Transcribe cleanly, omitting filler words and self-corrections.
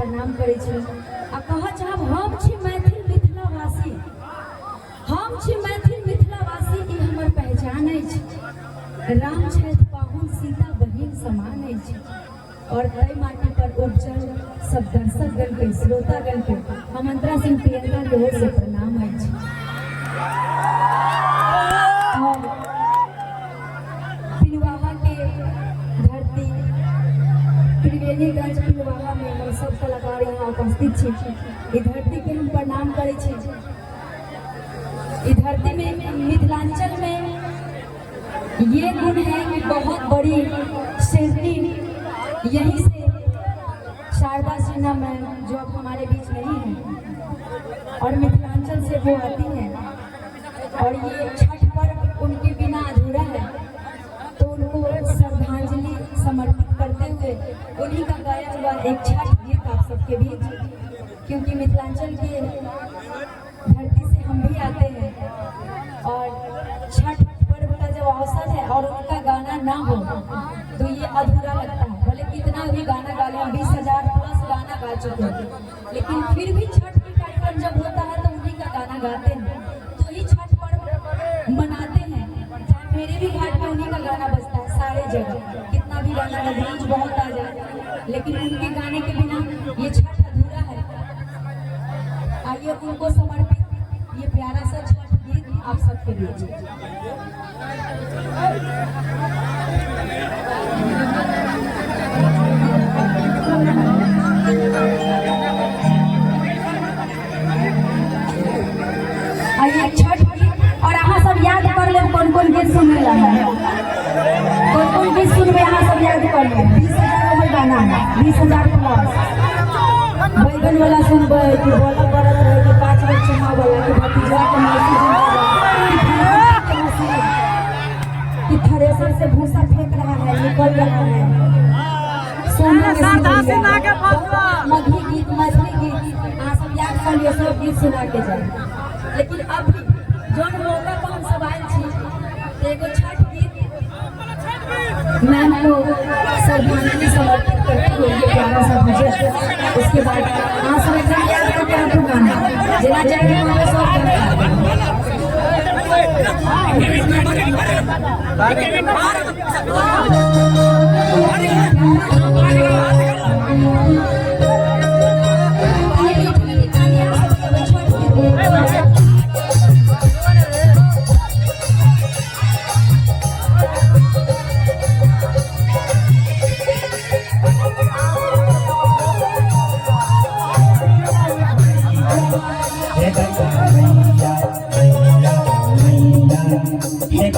प्रणाम करे छी आ कह चाहब हम छी मैथिल मिथिलावासी, हम छी मैथिल मिथिलावासी ई हमर पहचान अछि। राम छथि पाहुन सीता बहिन समान अछि और तय माटी पर उपजल सब दर्शकगण के श्रोतागण के हम अंतरा सिंह प्रियंका के ओर से प्रणाम अछि। पिलवाहा के धरती त्रिवेणीगंज पिलवाहा में हम सब कलाकार यहाँ उपस्थित छी। इस धरती के हम प्रणाम करे छी। इस धरती में मिथिलांचल में ये गुण है कि बहुत बड़ी शिल्पी यहीं से शारदा सिन्हा मैम जो अब हमारे बीच नहीं है और मिथिलांचल से वो आती हैं और ये छठ पर्व उनके बिना अधूरा है, तो उनको श्रद्धांजलि समर्पित करते हुए उन्हीं का गाया हुआ एक छठ गीत आप सबके बीच, क्योंकि मिथिलांचल के धरती से हम भी आते हैं और छठ पर्व का जब अवसर है और उनका गाना ना हो तो ये अधूरा लगता है। भले कितना भी गाना गा लें, 20,000 प्लस गाना गा चुके हैं, लेकिन फिर भी छठ की कार्यक्रम जब होता है तो उन्हीं का गाना गाते हैं, तो ही छठ पर्व मनाते हैं। चाहे मेरे भी घाट पे उन्हीं का गाना बजता है सारे जगह, कितना भी गाना रीच बहुत आ जाए, लेकिन उनके गाने के बिना ये छठ अधूरा है। आइए उनको समर्पित ये प्यारा सा छठ गीत आप सबके बीच। आइए छठ गीत और अहाँ सब याद कर ले कौन कौन गीत सुनने लगा है, कौन कौन गीत सुनबे अहाँ सब याद कर ले। 20,000 गाना है, 20,000 प्लस बैगन वाला सुनबे कि बोला बरत रहे कि 5 बच्चे माँ वाला कि भतीजा के मौसी कि थ्रेसर से भूसा फेंक रहा है निकल रहा है, मगही गीत मैथिली गीत अहाँ सब याद कर लियो, सब गीत सुना के जाए। लेकिन अभी जौन मौका पर हम सब आए छी एगो छठ गीत मैम को श्रद्धांजलि समर्पित करते हुए ये प्यारा सा मुझे, उसके बाद हाँ सब एकदम याद करके आपको गाना जेना जाएंगे वहाँ सब Hey,